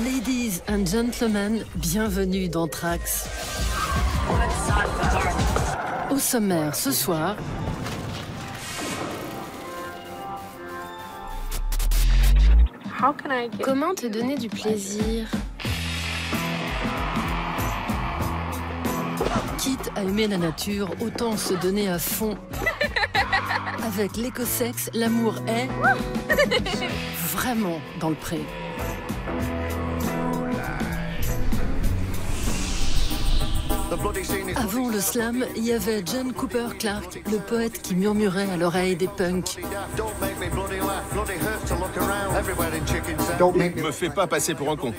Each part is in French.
Ladies and gentlemen, bienvenue dans Trax. Au sommaire ce soir, comment te donner du plaisir? Quitte à aimer la nature, autant se donner à fond. Avec l'écosexe, l'amour est vraiment dans le pré. Avant le slam, il y avait John Cooper Clarke, le poète qui murmurait à l'oreille des punks. Me fais pas passer pour un con.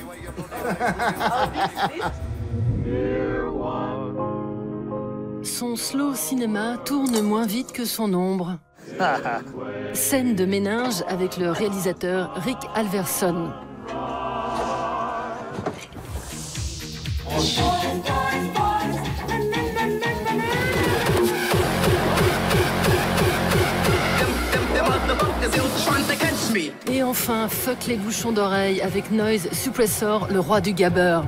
Son slow cinéma tourne moins vite que son ombre. Scène de ménage avec le réalisateur Rick Alverson. Et enfin, fuck les bouchons d'oreille avec Noise Suppressor, le roi du gabber.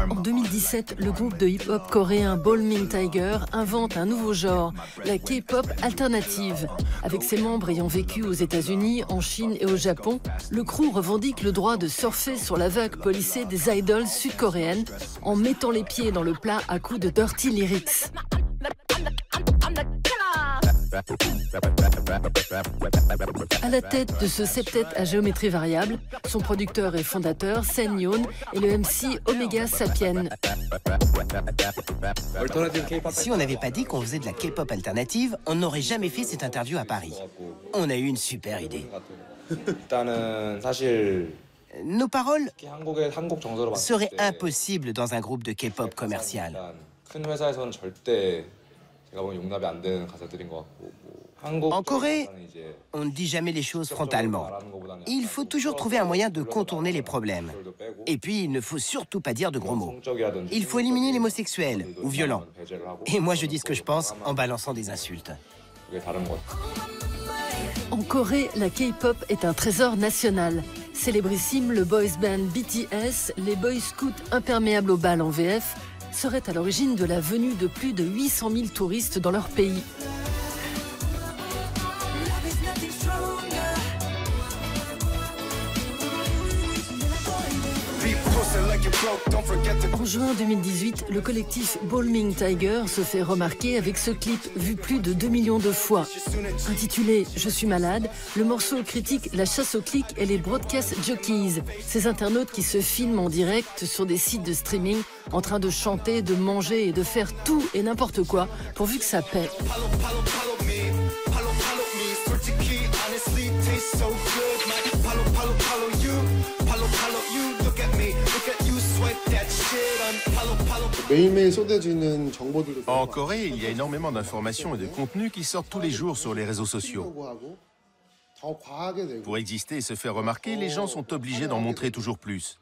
En 2017, le groupe de hip-hop coréen Balming Tiger invente un nouveau genre, la K-pop alternative. Avec ses membres ayant vécu aux États-Unis, en Chine et au Japon, le crew revendique le droit de surfer sur la vague policée des idols sud-coréennes en mettant les pieds dans le plat à coups de dirty lyrics. À la tête de ce septet à géométrie variable, son producteur et fondateur, Sen Yeon, et le MC Omega Sapien. Si on n'avait pas dit qu'on faisait de la K-pop alternative, on n'aurait jamais fait cette interview à Paris. On a eu une super idée. Nos paroles seraient impossibles dans un groupe de K-pop commercial. En Corée, on ne dit jamais les choses frontalement. Il faut toujours trouver un moyen de contourner les problèmes. Et puis, il ne faut surtout pas dire de gros mots. Il faut éliminer les mots sexuels ou violents. Et moi, je dis ce que je pense en balançant des insultes. En Corée, la K-pop est un trésor national. Célébrissime, le boys band BTS, les Boy Scouts imperméables aux balles en VF, seraient à l'origine de la venue de plus de 800 000 touristes dans leur pays. En juin 2018, le collectif Balming Tiger se fait remarquer avec ce clip vu plus de 2 millions de fois. Intitulé « Je suis malade », le morceau critique la chasse aux clics et les broadcast jockeys, ces internautes qui se filment en direct sur des sites de streaming en train de chanter, de manger et de faire tout et n'importe quoi pourvu que ça paie. En Corée, il y a énormément d'informations et de contenus qui sortent tous les jours sur les réseaux sociaux. Pour exister et se faire remarquer, les gens sont obligés d'en montrer toujours plus.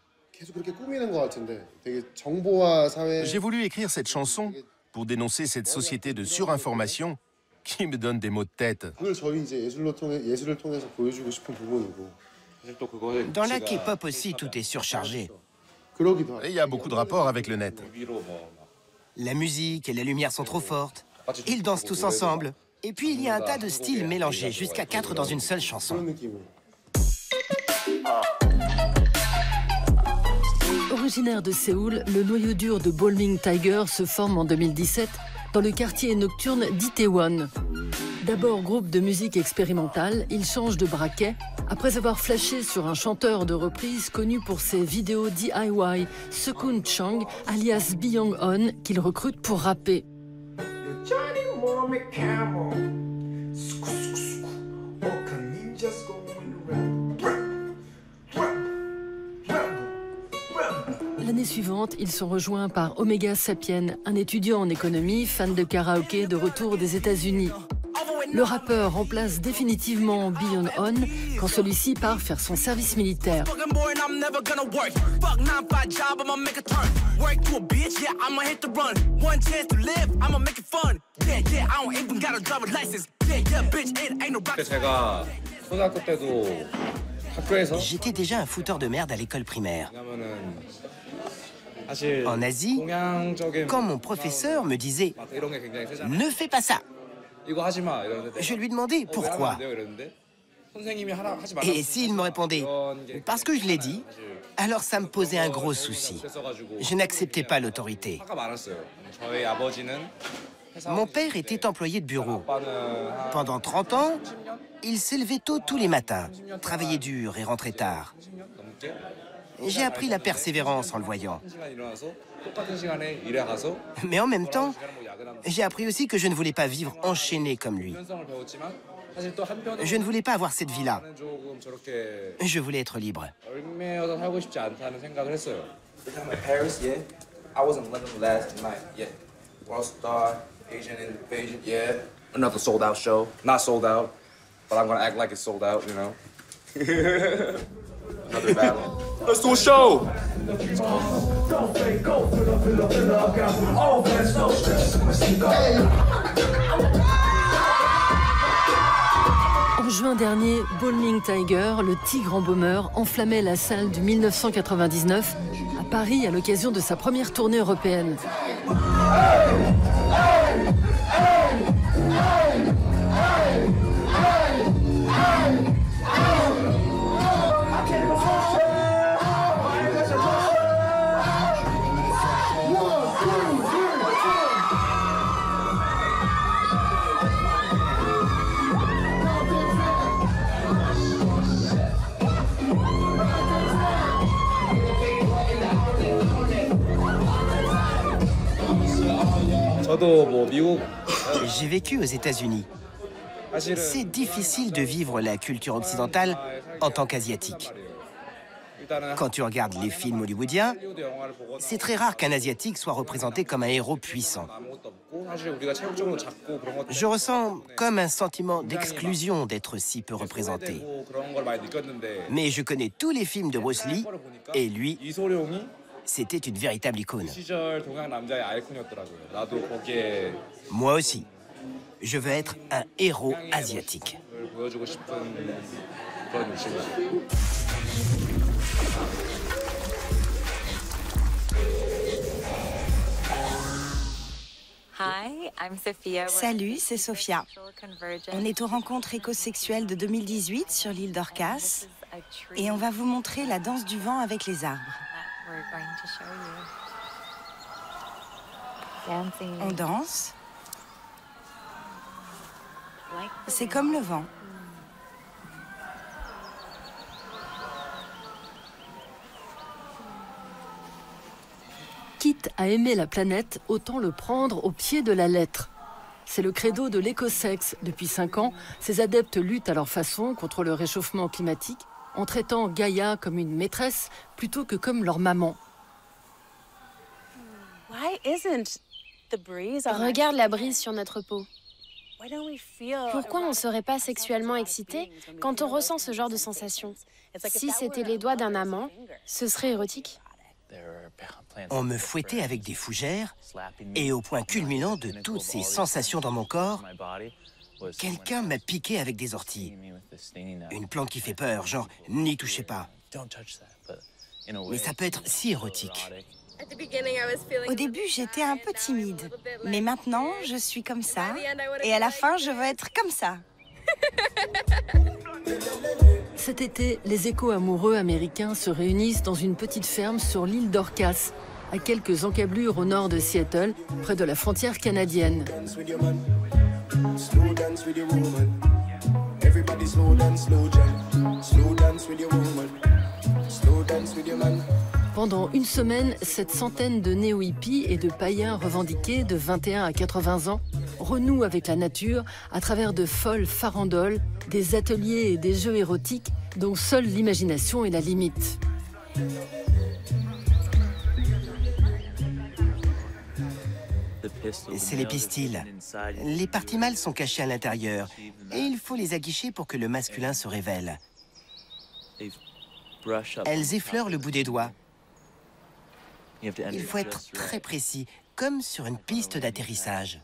J'ai voulu écrire cette chanson pour dénoncer cette société de surinformation qui me donne des maux de tête. Dans la K-pop aussi, tout est surchargé. Et il y a beaucoup de rapports avec le net. La musique et la lumière sont trop fortes. Ils dansent tous ensemble. Et puis, il y a un tas de styles mélangés, jusqu'à 4 dans une seule chanson. Originaire de Séoul, le noyau dur de Balming Tiger se forme en 2017 dans le quartier nocturne d'Itaewon. D'abord groupe de musique expérimentale, il change de braquet après avoir flashé sur un chanteur de reprise connu pour ses vidéos DIY, Sekun Chang, alias Byung-on, qu'il recrute pour rapper. L'année L'année suivante, ils sont rejoints par Omega Sapien, un étudiant en économie, fan de karaoké de retour des États-Unis. Le rappeur remplace définitivement Beyond On quand celui-ci part faire son service militaire. J'étais déjà un fouteur de merde à l'école primaire. En Asie, quand mon professeur me disait « Ne fais pas ça », je lui demandais pourquoi. Et s'il me répondait « Parce que je l'ai dit », alors ça me posait un gros souci. Je n'acceptais pas l'autorité. Mon père était employé de bureau. Pendant 30 ans, il s'élevait tôt tous les matins, travaillait dur et rentrait tard. J'ai appris la persévérance en le voyant. Mais en même temps, j'ai appris aussi que je ne voulais pas vivre enchaîné comme lui. Je ne voulais pas avoir cette vie-là. Je voulais être libre. Another sold out show. Not sold out, but I'm gonna act like it's sold out, you know? Another battle. Let's do a show! En juin dernier, Bowling Tiger, le tigre embaumeur, enflammait la salle du 1999 à Paris à l'occasion de sa première tournée européenne. J'ai vécu aux États-Unis. C'est difficile de vivre la culture occidentale en tant qu'asiatique. Quand tu regardes les films hollywoodiens, c'est très rare qu'un asiatique soit représenté comme un héros puissant. Je ressens comme un sentiment d'exclusion d'être si peu représenté. Mais je connais tous les films de Bruce Lee, et lui, c'était une véritable icône. Moi aussi. Je veux être un héros asiatique. Salut, c'est Sophia. On est aux rencontres écosexuelles de 2018 sur l'île d'Orcas et on va vous montrer la danse du vent avec les arbres. On danse. C'est comme le vent. Quitte à aimer la planète, autant le prendre au pied de la lettre. C'est le credo de l'écosex. Depuis 5 ans, ces adeptes luttent à leur façon contre le réchauffement climatique en traitant Gaïa comme une maîtresse plutôt que comme leur maman. Regarde la brise sur notre peau. Pourquoi on ne serait pas sexuellement excité quand on ressent ce genre de sensation? Si c'était les doigts d'un amant, ce serait érotique. On me fouettait avec des fougères et au point culminant de toutes ces sensations dans mon corps, quelqu'un m'a piqué avec des orties. Une plante qui fait peur, genre n'y touchez pas. Mais ça peut être si érotique. Au début, j'étais un peu timide. Mais maintenant, je suis comme ça. Et à la fin, je veux être comme ça. Cet été, les éco-amoureux américains se réunissent dans une petite ferme sur l'île d'Orcas, à quelques encablures au nord de Seattle, près de la frontière canadienne. Pendant une semaine, cette centaine de néo-hippies et de païens revendiqués de 21 à 80 ans renouent avec la nature à travers de folles farandoles, des ateliers et des jeux érotiques dont seule l'imagination est la limite. C'est les pistils. Les parties mâles sont cachées à l'intérieur et il faut les aguicher pour que le masculin se révèle. Elles effleurent le bout des doigts. Il faut être très précis, comme sur une piste d'atterrissage.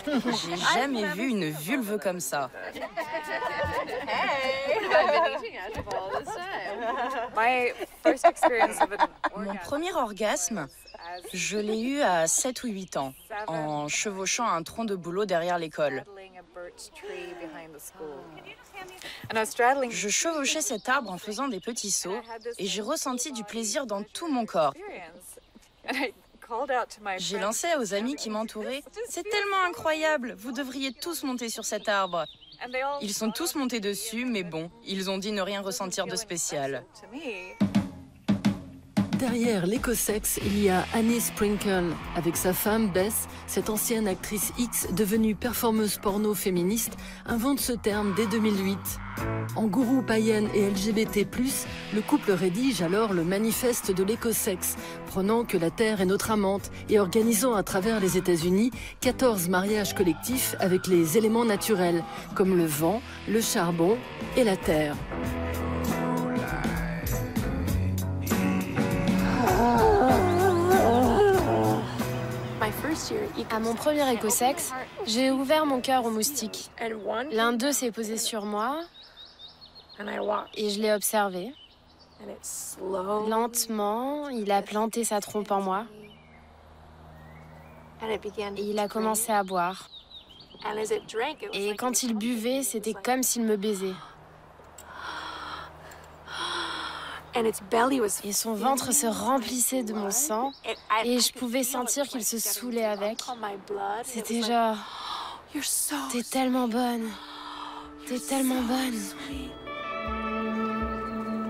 J'ai jamais vu une vulve comme ça. Mon premier orgasme, je l'ai eu à 7 ou 8 ans, en chevauchant un tronc de bouleau derrière l'école. Je chevauchais cet arbre en faisant des petits sauts et j'ai ressenti du plaisir dans tout mon corps. J'ai lancé aux amis qui m'entouraient « C'est tellement incroyable, vous devriez tous monter sur cet arbre ». Ils sont tous montés dessus, mais bon, ils ont dit ne rien ressentir de spécial. Derrière l'écosexe, il y a Annie Sprinkle. Avec sa femme, Beth, cette ancienne actrice X, devenue performeuse porno féministe, invente ce terme dès 2008. En gourou païenne et LGBT+, le couple rédige alors le manifeste de l'écosexe, prenant que la Terre est notre amante et organisant à travers les États-Unis 14 mariages collectifs avec les éléments naturels, comme le vent, le charbon et la terre. À mon premier écosexe, j'ai ouvert mon cœur aux moustiques. L'un d'eux s'est posé sur moi et je l'ai observé. Lentement, il a planté sa trompe en moi et il a commencé à boire. Et quand il buvait, c'était comme s'il me baisait. Et son ventre se remplissait de mon sang et je pouvais sentir qu'il se saoulait avec. C'était genre, t'es tellement bonne, t'es tellement bonne.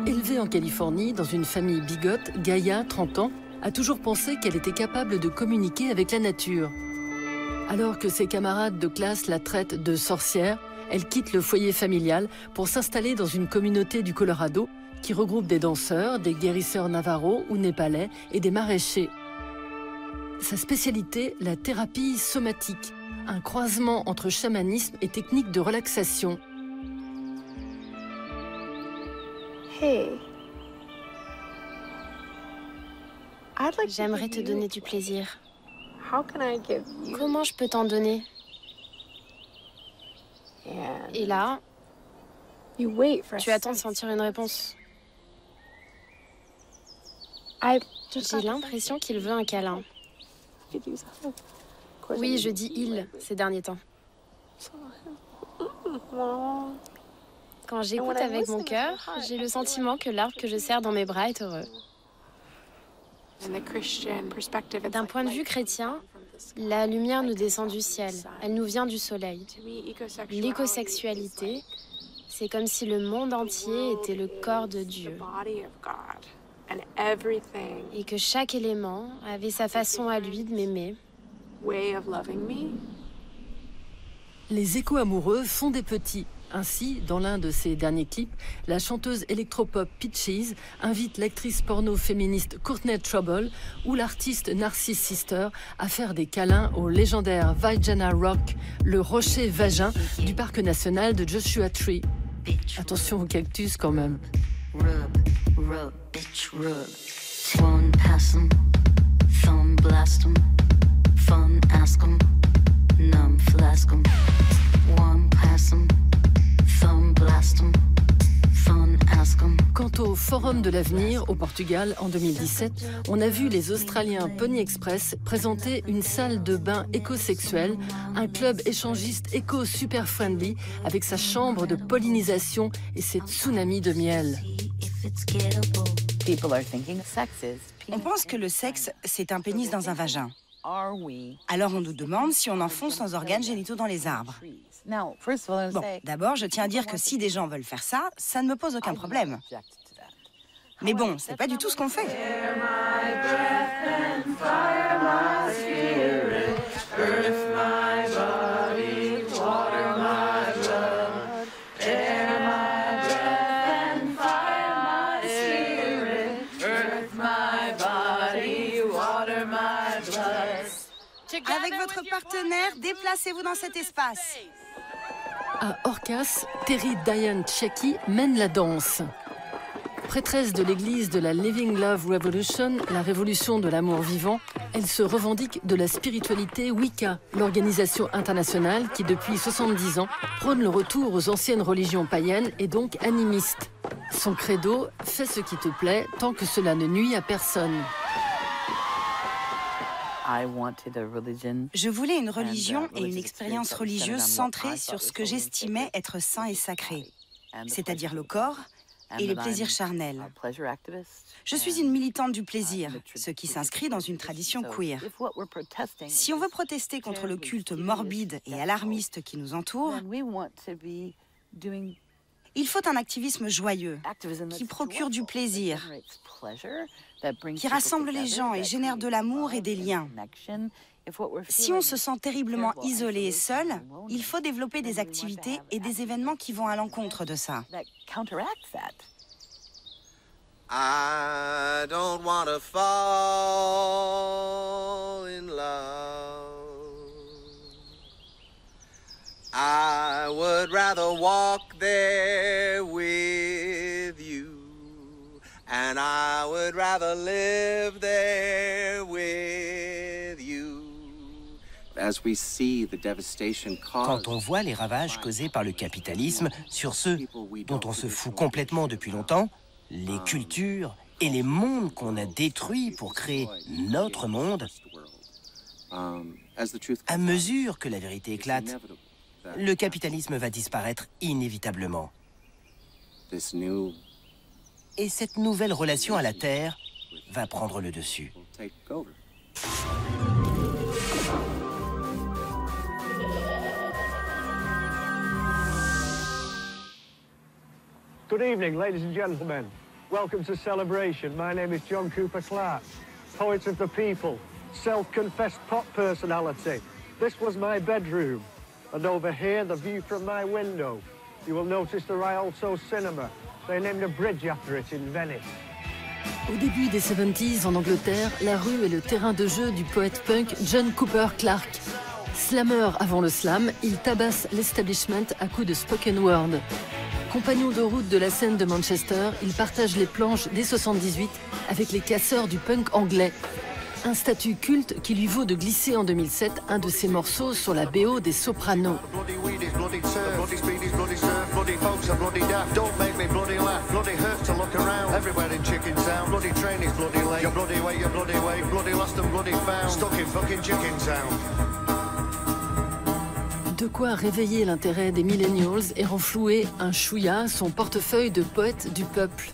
Élevée en Californie, dans une famille bigote, Gaïa, 30 ans, a toujours pensé qu'elle était capable de communiquer avec la nature. Alors que ses camarades de classe la traitent de sorcière, elle quitte le foyer familial pour s'installer dans une communauté du Colorado qui regroupe des danseurs, des guérisseurs navajo ou népalais et des maraîchers. Sa spécialité, la thérapie somatique, un croisement entre chamanisme et technique de relaxation. J'aimerais te donner du plaisir. Comment je peux t'en donner? Et là, tu attends de sentir une réponse. J'ai l'impression qu'il veut un câlin. Oui, je dis « il » ces derniers temps. Quand j'écoute avec mon cœur, j'ai le sentiment que l'arbre que je serre dans mes bras est heureux. D'un point de vue chrétien, la lumière nous descend du ciel, elle nous vient du soleil. L'écosexualité, c'est comme si le monde entier était le corps de Dieu. Et que chaque élément avait sa façon à lui de m'aimer. Les échos amoureux font des petits. Ainsi, dans l'un de ses derniers clips, la chanteuse électropop Peaches invite l'actrice porno féministe Courtney Trouble ou l'artiste Narcisse Sister à faire des câlins au légendaire Vagina Rock, le rocher vagin du parc national de Joshua Tree. Attention aux cactus quand même. Rub, rub, bitch, rub. One pass 'em, thumb blast 'em, fun ask 'em, numb flask 'em. One pass 'em, thumb blast 'em, fun ask 'em. Quant au Forum de l'Avenir au Portugal en 2017, on a vu les Australiens Pony Express présenter une salle de bain écosexuelle, un club échangiste éco-super-friendly avec sa chambre de pollinisation et ses tsunamis de miel. On pense que le sexe, c'est un pénis dans un vagin. Alors on nous demande si on enfonce nos organes génitaux dans les arbres. Bon, d'abord, je tiens à dire que si des gens veulent faire ça, ça ne me pose aucun problème. Mais bon, c'est pas du tout ce qu'on fait. Avec votre partenaire, déplacez-vous dans cet espace. À Orcas, Terry Diane Chiaki mène la danse. Prêtresse de l'église de la Living Love Revolution, la révolution de l'amour vivant, elle se revendique de la spiritualité Wicca, l'organisation internationale qui, depuis 70 ans, prône le retour aux anciennes religions païennes et donc animistes. Son credo, fais ce qui te plaît tant que cela ne nuit à personne. Je voulais une religion et une expérience religieuse centrée sur ce que j'estimais être saint et sacré, c'est-à-dire le corps et les plaisirs charnels. Je suis une militante du plaisir, ce qui s'inscrit dans une tradition queer. Si on veut protester contre le culte morbide et alarmiste qui nous entoure, il faut un activisme joyeux, qui procure du plaisir, qui rassemble les gens et génère de l'amour et des liens. Si on se sent terriblement isolé et seul, il faut développer des activités et des événements qui vont à l'encontre de ça. I don't want to fall in love. I would rather walk there with you. And I would rather live there with you. As we see the devastation caused. Quand on voit les ravages causés par le capitalisme sur ceux dont on se fout complètement depuis longtemps, les cultures et les mondes qu'on a détruits pour créer notre monde, à mesure que la vérité éclate, le capitalisme va disparaître inévitablement. Et cette nouvelle relation à la Terre va prendre le dessus. Good evening, ladies and gentlemen. Welcome to Celebration. My name is John Cooper Clarke, poet of the people, self-confessed pop personality. This was my bedroom, and over here, the view from my window. You will notice the Rialto Cinema. They named a bridge after it in Venice. Au début des 70s, en Angleterre, la rue est le terrain de jeu du poète punk John Cooper Clarke. Slammer avant le slam, il tabasse l'establishment à coups de spoken word. Compagnon de route de la scène de Manchester, il partage les planches dès 78 avec les casseurs du punk anglais. Un statut culte qui lui vaut de glisser en 2007 un de ses morceaux sur la BO des Sopranos. De quoi réveiller l'intérêt des millennials et renflouer un chouïa son portefeuille de poète du peuple.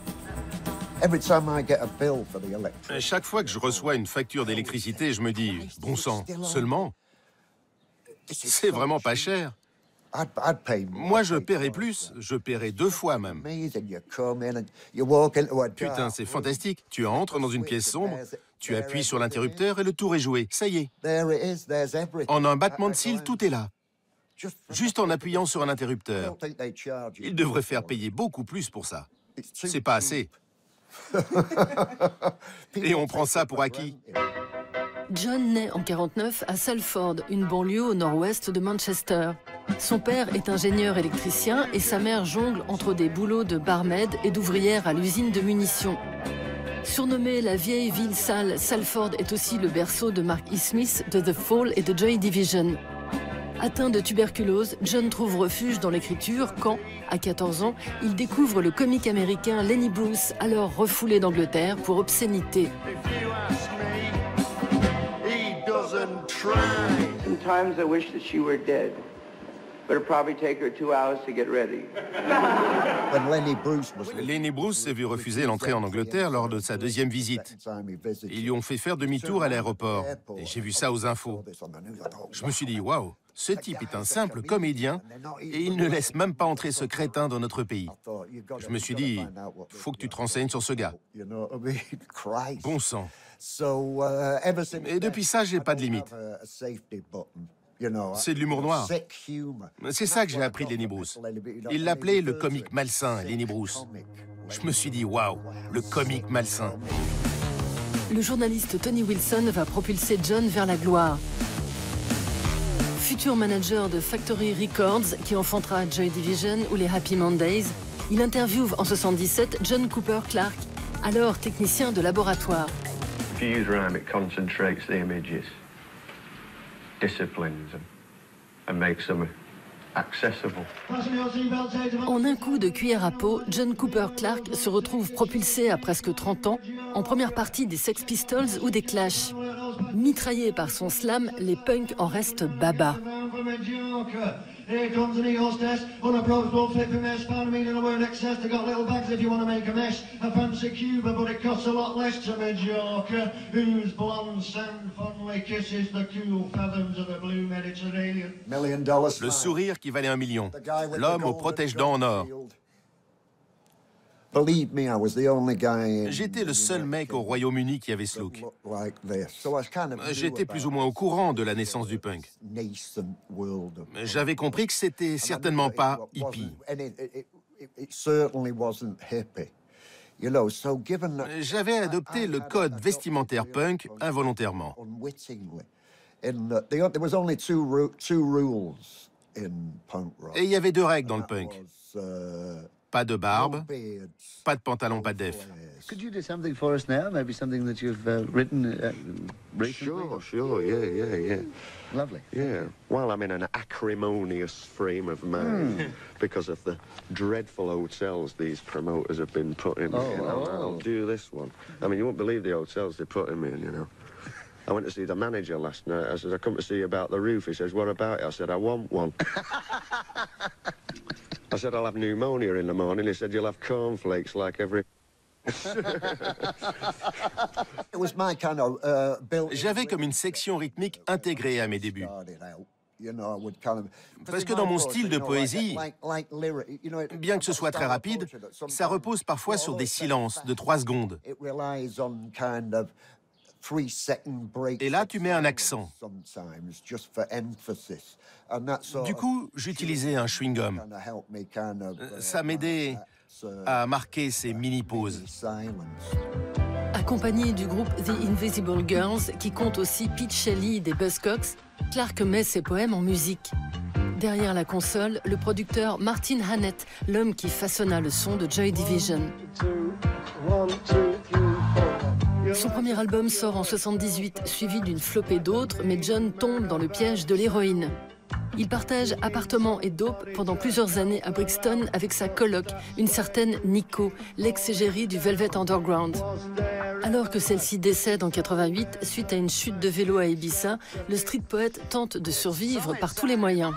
Chaque fois que je reçois une facture d'électricité, je me dis, bon sang, seulement? C'est vraiment pas cher. Moi, je paierais plus, je paierais 2 fois même. Putain, c'est fantastique. Tu entres dans une pièce sombre, tu appuies sur l'interrupteur et le tour est joué. Ça y est. En un battement de cils, tout est là. Juste en appuyant sur un interrupteur. Ils devraient faire payer beaucoup plus pour ça. C'est pas assez. Et on prend ça pour acquis. John naît en 49 à Salford, une banlieue au nord-ouest de Manchester. Son père est ingénieur électricien et sa mère jongle entre des boulots de barmaid et d'ouvrière à l'usine de munitions. Surnommée la vieille ville sale, Salford est aussi le berceau de Mark E. Smith, de The Fall et de Joy Division. Atteint de tuberculose, John trouve refuge dans l'écriture quand, à 14 ans, il découvre le comique américain Lenny Bruce, alors refoulé d'Angleterre pour obscénité. Sometimes I wish that she were dead, but it'd probably take her 2 hours to get ready. Lenny Bruce s'est vu refuser l'entrée en Angleterre lors de sa 2e visite. Ils lui ont fait faire demi-tour à l'aéroport. Et j'ai vu ça aux infos. Je me suis dit, waouh, ce type est un simple comédien et il ne laisse même pas entrer ce crétin dans notre pays. Je me suis dit, faut que tu te renseignes sur ce gars. Bon sang. Et depuis ça, j'ai pas de limite. C'est de l'humour noir. C'est ça que j'ai appris de Lenny Bruce. Il l'appelait le comique malsain, Lenny Bruce. Je me suis dit, waouh, le comique malsain. Le journaliste Tony Wilson va propulser John vers la gloire. futur manager de Factory Records qui enfantera Joy Division ou les Happy Mondays, il interviewe en 1977 John Cooper Clarke, alors technicien de laboratoire. If you use rhyme, it concentrates the images, disciplines them, and makes them accessible. En un coup de cuillère à peau, John Cooper Clarke se retrouve propulsé à presque 30 ans en première partie des Sex Pistols ou des Clash. Mitraillé par son slam, les punks en restent baba. Le sourire qui valait 1 million. L'homme aux protège-dents en or. J'étais le seul mec au Royaume-Uni qui avait ce look. J'étais plus ou moins au courant de la naissance du punk. J'avais compris que c'était certainement pas hippie. J'avais adopté le code vestimentaire punk involontairement. Et il y avait 2 règles dans le punk. Pas de barbe, pas de pantalon, pas de def. Could you do something for us now? Maybe something that you've written recently? Sure, yeah. Lovely. Yeah. Well, I'm in an acrimonious frame of mind because of the dreadful hotels these promoters have been putting me in. I'll do this one. I mean, you won't believe the hotels they're putting me in, you know. I went to see the manager last night. I said, I come to see you about the roof. He says, what about it? I said, I want one. I said, I'll have pneumonia in the morning. He said, you'll have cornflakes like every... J'avais comme une section rythmique intégrée à mes débuts. Parce que dans mon style de poésie, bien que ce soit très rapide, ça repose parfois sur des silences de 3 secondes. Et là, tu mets un accent. Du coup, j'utilisais un chewing-gum. Ça m'aidait à marquer ces mini-pauses. Accompagné du groupe The Invisible Girls, qui compte aussi Pete Shelley des Buzzcocks, Clarke met ses poèmes en musique. Derrière la console, le producteur Martin Hannett, l'homme qui façonna le son de Joy Division. Son premier album sort en 1978, suivi d'une flopée d'autres, mais John tombe dans le piège de l'héroïne. Il partage appartement et dope pendant plusieurs années à Brixton avec sa coloc, une certaine Nico, l'ex-égérie du Velvet Underground. Alors que celle-ci décède en 88 suite à une chute de vélo à Ibiza, le street poète tente de survivre par tous les moyens.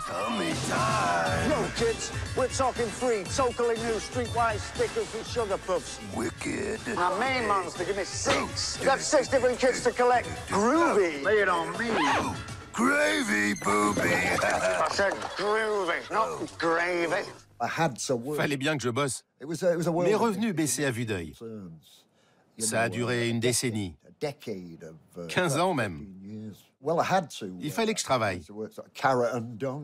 Gravy, booby. I said groovy, not gravy. Fallait bien que je bosse. Mes revenus baissaient à vue d'œil. Ça a duré une décennie. 15 ans même. Il fallait que je travaille.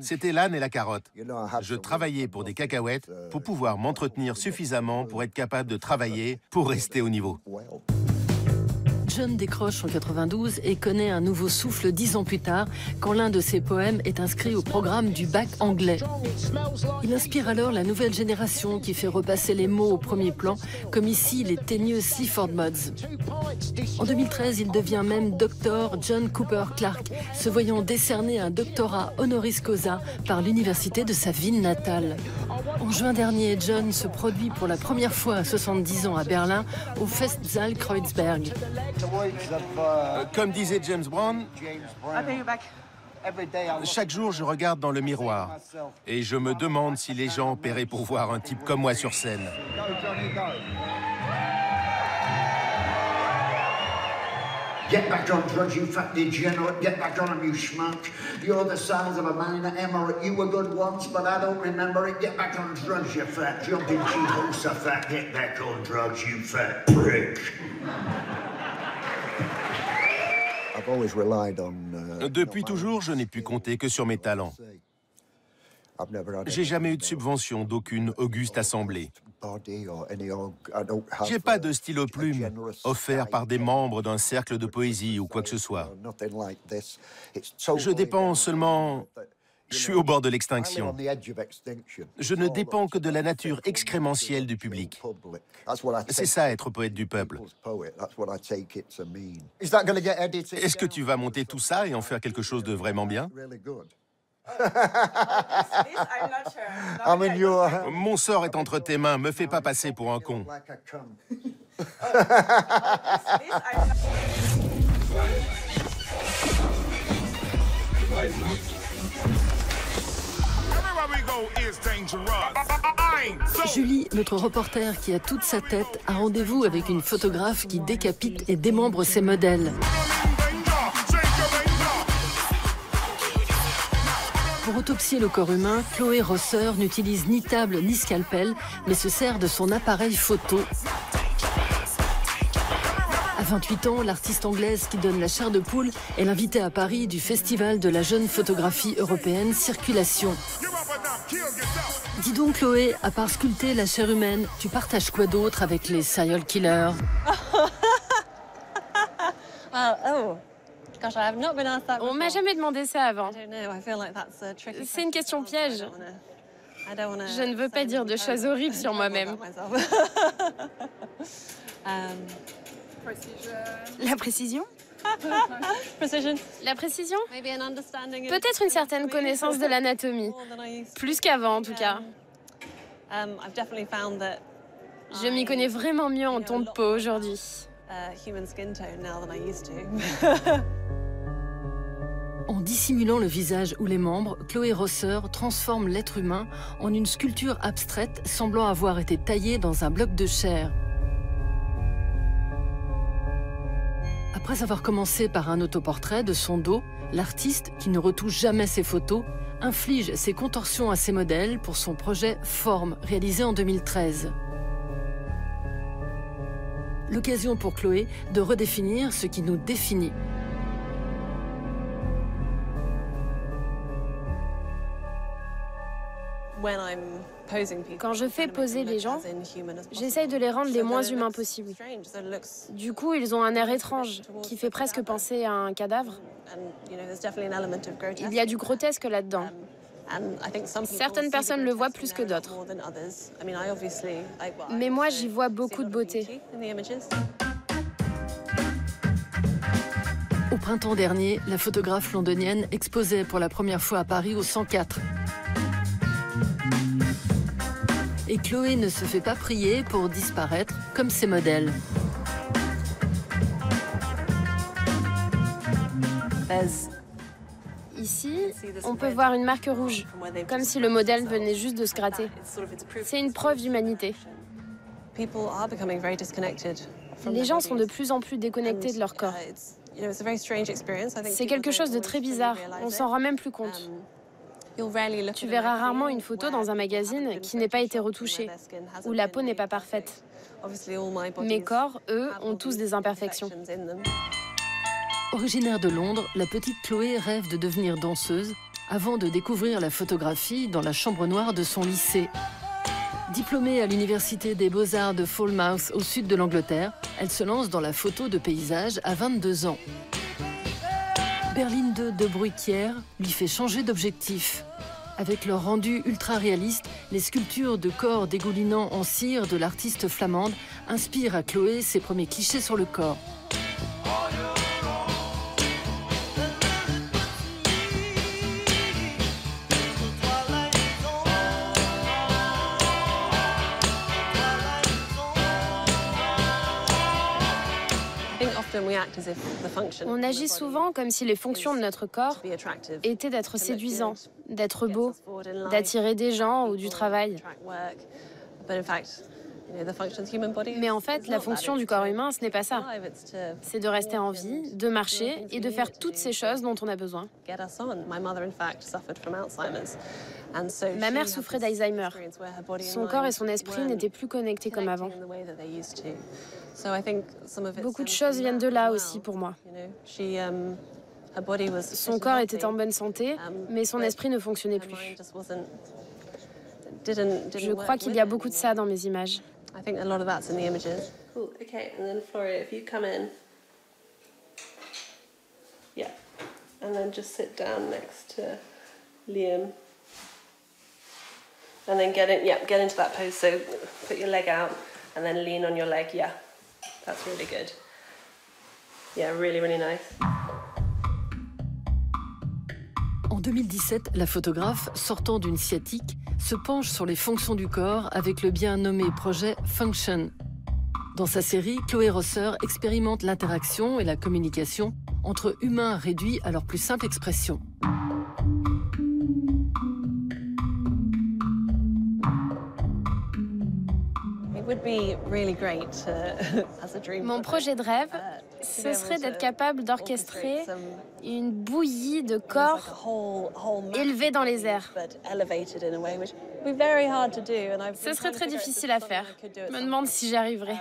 C'était l'âne et la carotte. Je travaillais pour des cacahuètes pour pouvoir m'entretenir suffisamment pour être capable de travailler pour rester au niveau. John décroche en 92 et connaît un nouveau souffle 10 ans plus tard, quand l'un de ses poèmes est inscrit au programme du bac anglais. Il inspire alors la nouvelle génération qui fait repasser les mots au premier plan, comme ici les teigneux Sleaford Mods. En 2013, il devient même Dr John Cooper Clarke, se voyant décerner un doctorat honoris causa par l'université de sa ville natale. En juin dernier, John se produit pour la première fois à 70 ans à Berlin, au Festsaal Kreuzberg. Comme disait James Brown, chaque jour je regarde dans le miroir et je me demande si les gens paieraient pour voir un type comme moi sur scène. Get back on drugs, you fat degenerate. Get back on them, you schmuck. You're the size of a man in an emirate. You were good once, but I don't remember it. Get back on drugs, you fat jumping chihuahua fat. Get back on drugs, you fat prick. Depuis toujours, je n'ai pu compter que sur mes talents. J'ai jamais eu de subvention d'aucune auguste assemblée. J'ai pas de stylo plume offert par des membres d'un cercle de poésie ou quoi que ce soit. Je dépense seulement Je suis au bord de l'extinction. Je ne dépends que de la nature excrémentielle du public. C'est ça, être poète du peuple. Est-ce que tu vas monter tout ça et en faire quelque chose de vraiment bien? Mon sort est entre tes mains, me fais pas passer pour un con. Julie, notre reporter qui a toute sa tête, a rendez-vous avec une photographe qui décapite et démembre ses modèles. Pour autopsier le corps humain, Chloé Rosser n'utilise ni table ni scalpel, mais se sert de son appareil photo. À 28 ans, l'artiste anglaise qui donne la chair de poule est l'invitée à Paris du Festival de la jeune photographie européenne Circulation. Dis donc Chloé, à part sculpter la chair humaine, tu partages quoi d'autre avec les serial killers? On m'a jamais demandé ça avant. C'est une question piège. Je ne veux pas dire de choses horribles sur moi-même. La précision? La précision? Peut-être une certaine connaissance de l'anatomie. Plus qu'avant, en tout cas. Je m'y connais vraiment mieux en ton de peau aujourd'hui. En dissimulant le visage ou les membres, Chloé Rosser transforme l'être humain en une sculpture abstraite semblant avoir été taillée dans un bloc de chair. Après avoir commencé par un autoportrait de son dos, l'artiste, qui ne retouche jamais ses photos, inflige ses contorsions à ses modèles pour son projet Forme, réalisé en 2013. L'occasion pour Chloé de redéfinir ce qui nous définit. Quand je fais poser les gens, j'essaye de les rendre les moins humains possibles. Du coup, ils ont un air étrange, qui fait presque penser à un cadavre. Il y a du grotesque là-dedans. Certaines personnes le voient plus que d'autres. Mais moi, j'y vois beaucoup de beauté. Au printemps dernier, la photographe londonienne exposait pour la première fois à Paris au 104. Et Chloé ne se fait pas prier pour disparaître comme ses modèles. Ici, on peut voir une marque rouge, comme si le modèle venait juste de se gratter. C'est une preuve d'humanité. Les gens sont de plus en plus déconnectés de leur corps. C'est quelque chose de très bizarre, on s'en rend même plus compte. Tu verras rarement une photo dans un magazine qui n'ait pas été retouchée, où la peau n'est pas parfaite. Mes corps, eux, ont tous des imperfections. Originaire de Londres, la petite Chloé rêve de devenir danseuse avant de découvrir la photographie dans la chambre noire de son lycée. Diplômée à l'université des Beaux-Arts de Falmouth au sud de l'Angleterre, elle se lance dans la photo de paysage à 22 ans. Berline de Bruyquière lui fait changer d'objectif. Avec leur rendu ultra réaliste, les sculptures de corps dégoulinants en cire de l'artiste flamande inspirent à Chloé ses premiers clichés sur le corps. On agit souvent comme si les fonctions de notre corps étaient d'être séduisant, d'être beau, d'attirer des gens ou du travail. Mais en fait, la fonction du corps humain, ce n'est pas ça. C'est de rester en vie, de marcher et de faire toutes ces choses dont on a besoin. Ma mère souffrait d'Alzheimer. Son corps et son esprit n'étaient plus connectés comme avant. Beaucoup de choses viennent de là aussi pour moi. Son corps était en bonne santé, mais son esprit ne fonctionnait plus. Je crois qu'il y a beaucoup de ça dans mes images. Cool. Okay, and then Floria, if you come in. Yeah. And then just sit down next to Liam. And then get into that pose. So put your leg out and then lean on your leg. Yeah, that's really good. Yeah, really, really nice. En 2017, la photographe, sortant d'une sciatique, se penche sur les fonctions du corps avec le bien nommé projet Function. Dans sa série, Chloé Rosser expérimente l'interaction et la communication entre humains réduits à leur plus simple expression. Mon projet de rêve, ce serait d'être capable d'orchestrer une bouillie de corps élevés dans les airs. Ce serait très difficile à faire. Je me demande si j'y arriverai.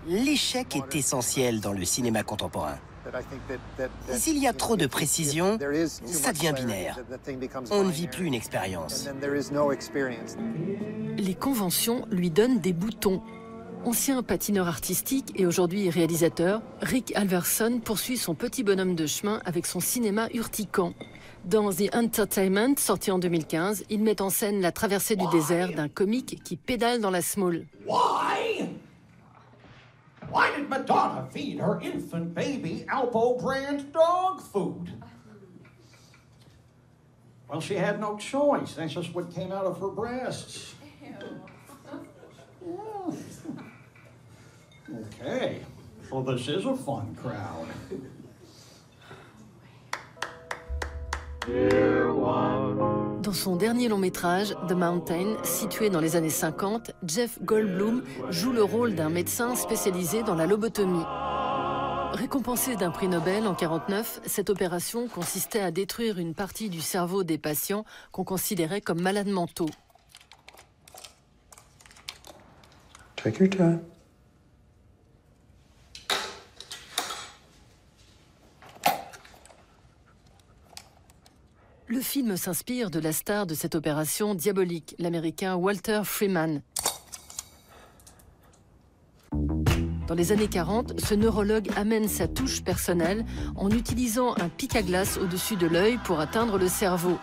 L'échec est essentiel dans le cinéma contemporain. S'il y a trop de précision, ça devient binaire. On ne vit plus une expérience. Les conventions lui donnent des boutons. Ancien patineur artistique et aujourd'hui réalisateur, Rick Alverson poursuit son petit bonhomme de chemin avec son cinéma urticant. Dans The Entertainment, sorti en 2015, il met en scène la traversée du désert d'un comique qui pédale dans la small. Why did Madonna feed her infant baby Alpo brand dog food? Well, she had no choice. That's just what came out of her breasts. Okay, well, this is a fun crowd. Dans son dernier long métrage, The Mountain, situé dans les années 50, Jeff Goldblum joue le rôle d'un médecin spécialisé dans la lobotomie. Récompensé d'un prix Nobel en 1949, cette opération consistait à détruire une partie du cerveau des patients qu'on considérait comme malades mentaux. Take your time. Le film s'inspire de la star de cette opération diabolique, l'Américain Walter Freeman. Dans les années 40, ce neurologue amène sa touche personnelle en utilisant un pic à glace au-dessus de l'œil pour atteindre le cerveau.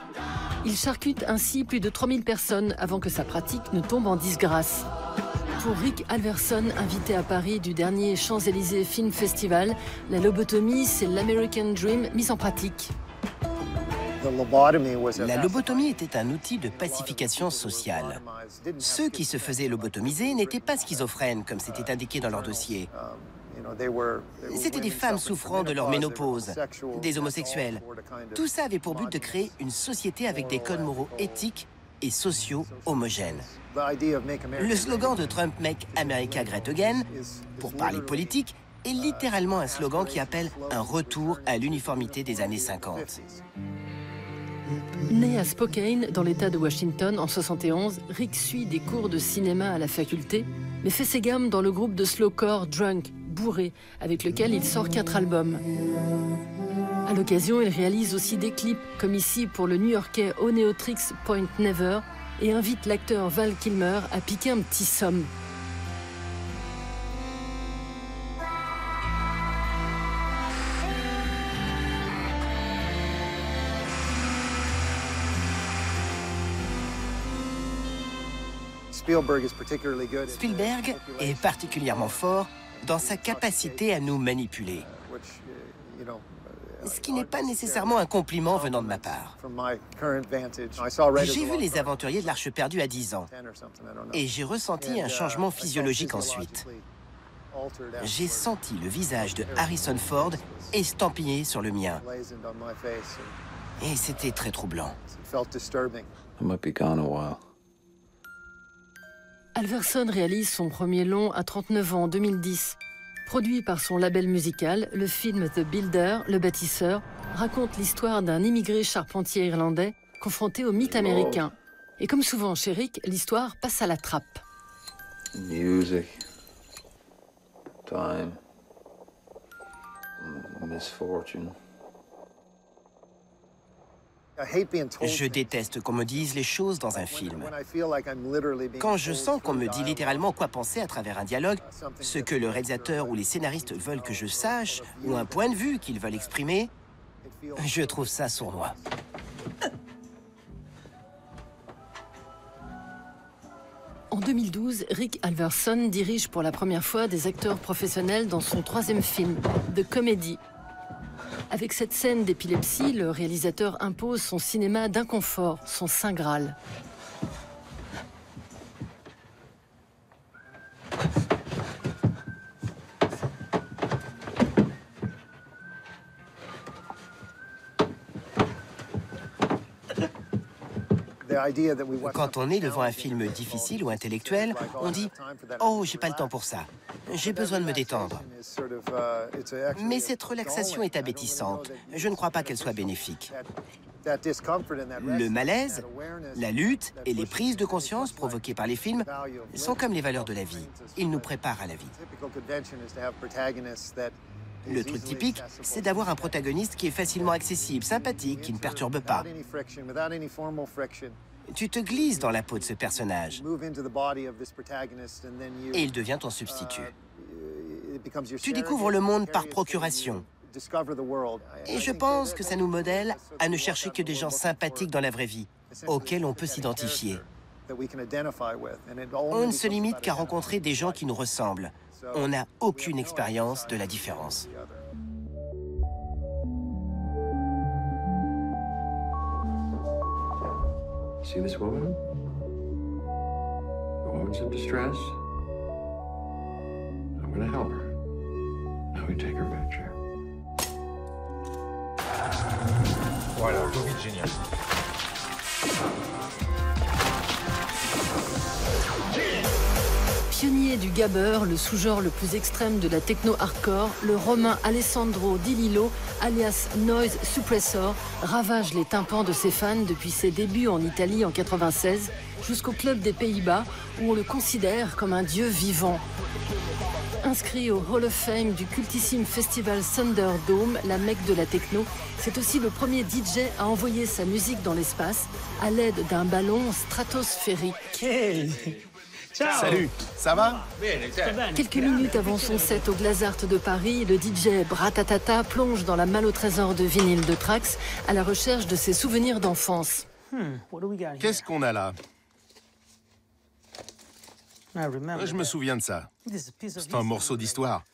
Il charcute ainsi plus de 3000 personnes avant que sa pratique ne tombe en disgrâce. Pour Rick Alverson, invité à Paris du dernier Champs-Élysées Film Festival, la lobotomie, c'est l'American Dream mis en pratique. La lobotomie était un outil de pacification sociale. Ceux qui se faisaient lobotomiser n'étaient pas schizophrènes, comme c'était indiqué dans leur dossier. C'étaient des femmes souffrant de leur ménopause, des homosexuels. Tout ça avait pour but de créer une société avec des codes moraux éthiques et sociaux homogènes. Le slogan de Trump « Make America Great Again », pour parler politique, est littéralement un slogan qui appelle un retour à l'uniformité des années 50. Né à Spokane, dans l'État de Washington, en 1971, Rick suit des cours de cinéma à la faculté, mais fait ses gammes dans le groupe de slowcore Drunk, Bourré, avec lequel il sort 4 albums. À l'occasion, il réalise aussi des clips, comme ici pour le New-Yorkais Oneotrix Point Never, et invite l'acteur Val Kilmer à piquer un petit somme. Spielberg est particulièrement fort dans sa capacité à nous manipuler. Ce qui n'est pas nécessairement un compliment venant de ma part. J'ai vu Les Aventuriers de l'Arche perdue à 10 ans et j'ai ressenti un changement physiologique ensuite. J'ai senti le visage de Harrison Ford estampillé sur le mien. Et c'était très troublant. Alverson réalise son premier long à 39 ans en 2010. Produit par son label musical, le film The Builder, le bâtisseur, raconte l'histoire d'un immigré charpentier irlandais confronté au mythe américain. Et comme souvent chez Rick, l'histoire passe à la trappe. Music, time, misfortune. Je déteste qu'on me dise les choses dans un film. Quand je sens qu'on me dit littéralement quoi penser à travers un dialogue, ce que le réalisateur ou les scénaristes veulent que je sache, ou un point de vue qu'ils veulent exprimer, je trouve ça sournois. En 2012, Rick Alverson dirige pour la première fois des acteurs professionnels dans son 3e film, The Comedy. Avec cette scène d'épilepsie, le réalisateur impose son cinéma d'inconfort, son saint Graal. Quand on est devant un film difficile ou intellectuel, on dit « Oh, j'ai pas le temps pour ça. J'ai besoin de me détendre. » Mais cette relaxation est abétissante. Je ne crois pas qu'elle soit bénéfique. Le malaise, la lutte et les prises de conscience provoquées par les films sont comme les valeurs de la vie. Ils nous préparent à la vie. Le truc typique, c'est d'avoir un protagoniste qui est facilement accessible, sympathique, qui ne perturbe pas. Tu te glisses dans la peau de ce personnage et il devient ton substitut. Tu découvres le monde par procuration. Et je pense que ça nous modèle à ne chercher que des gens sympathiques dans la vraie vie, auxquels on peut s'identifier. On ne se limite qu'à rencontrer des gens qui nous ressemblent. On n'a aucune expérience de la différence. See this woman? A woman's in distress. I'm gonna help her. Now we take her picture. Voilà, Covid génial. Pionnier du gabber, le sous-genre le plus extrême de la techno-hardcore, le Romain Alessandro Di Lillo, alias Noise Suppressor, ravage les tympans de ses fans depuis ses débuts en Italie en 1996 jusqu'au club des Pays-Bas où on le considère comme un dieu vivant. Inscrit au Hall of Fame du cultissime festival Thunderdome, la mecque de la techno, c'est aussi le premier DJ à envoyer sa musique dans l'espace à l'aide d'un ballon stratosphérique. Salut, ça va? Quelques minutes avant son set au Glazart de Paris, le DJ Bratatata plonge dans la malle au trésor de vinyle de Trax à la recherche de ses souvenirs d'enfance. Qu'est-ce qu'on a là? Je me souviens de ça. C'est un morceau d'histoire.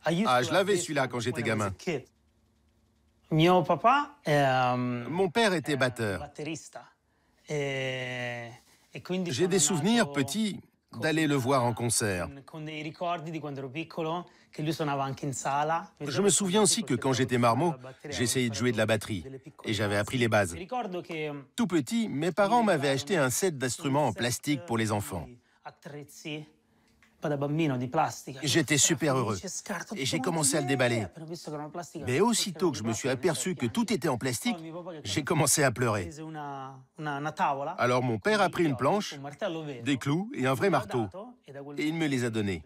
Ah, je l'avais celui-là quand j'étais gamin. Mon père était batteur. J'ai des souvenirs petits d'aller le voir en concert. Je me souviens aussi que quand j'étais marmot, j'essayais de jouer de la batterie et j'avais appris les bases. Tout petit, mes parents m'avaient acheté un set d'instruments en plastique pour les enfants. J'étais super heureux et j'ai commencé à le déballer. Mais aussitôt que je me suis aperçu que tout était en plastique, j'ai commencé à pleurer. Alors mon père a pris une planche, des clous et un vrai marteau et il me les a donnés.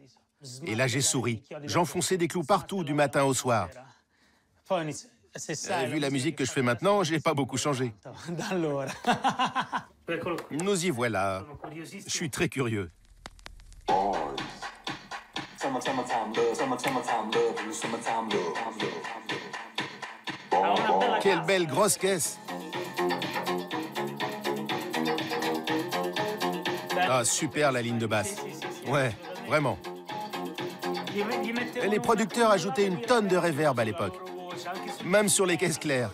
Et là j'ai souri. J'enfonçais des clous partout du matin au soir. Vu la musique que je fais maintenant, j'ai pas beaucoup changé. Nous y voilà. Je suis très curieux. Quelle belle grosse caisse! Ah, super la ligne de basse. Ouais, vraiment. Et les producteurs ajoutaient une tonne de reverb à l'époque. Même sur les caisses claires.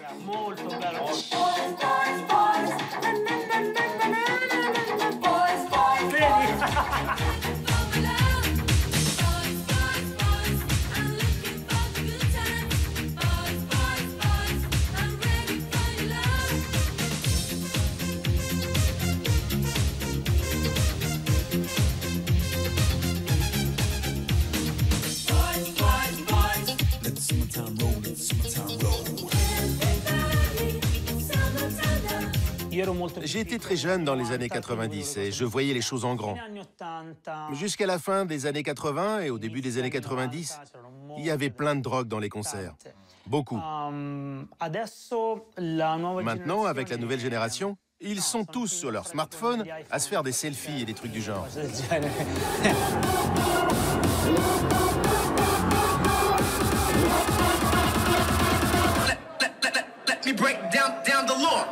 J'ai été très jeune dans les années 90 et je voyais les choses en grand. Jusqu'à la fin des années 80 et au début des années 90, il y avait plein de drogue dans les concerts. Beaucoup. Maintenant, avec la nouvelle génération, ils sont tous sur leur smartphone à se faire des selfies et des trucs du genre. Let me break down the law.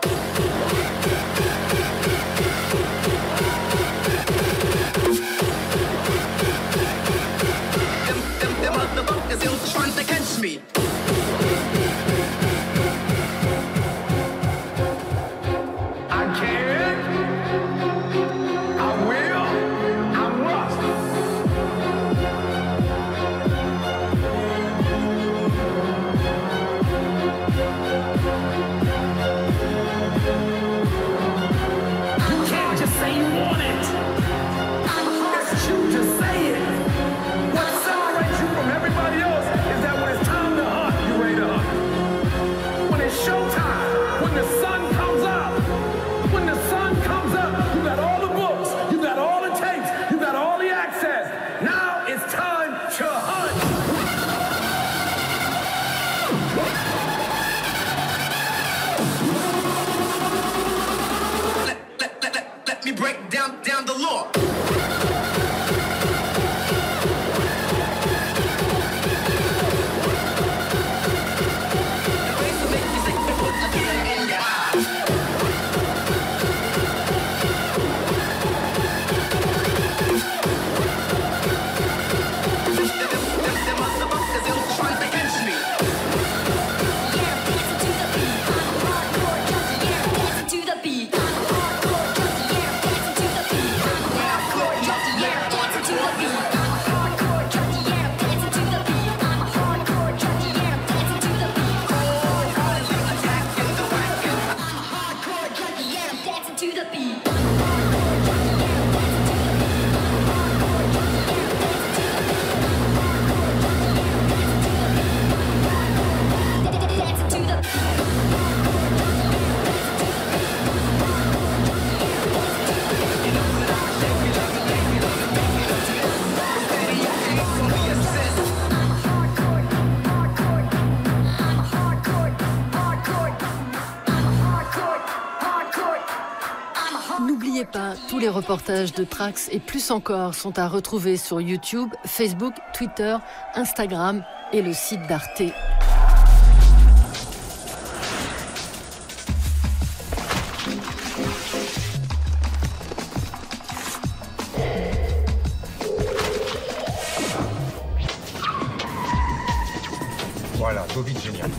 Them motherfuckers, they was trying to catch me. I can, I will, I must. You can't just say you want it. It's you to say it. What separates you from everybody else is that when it's time to hunt, you're ready to hunt. When it's showtime, when the sun comes up, when the sun comes up, you got all the books, you got all the tapes, you got all the access. Now it's time to hunt. Let me break down the law. N'oubliez pas, tous les reportages de Trax et plus encore sont à retrouver sur YouTube, Facebook, Twitter, Instagram et le site d'Arte. Voilà, Covid génial.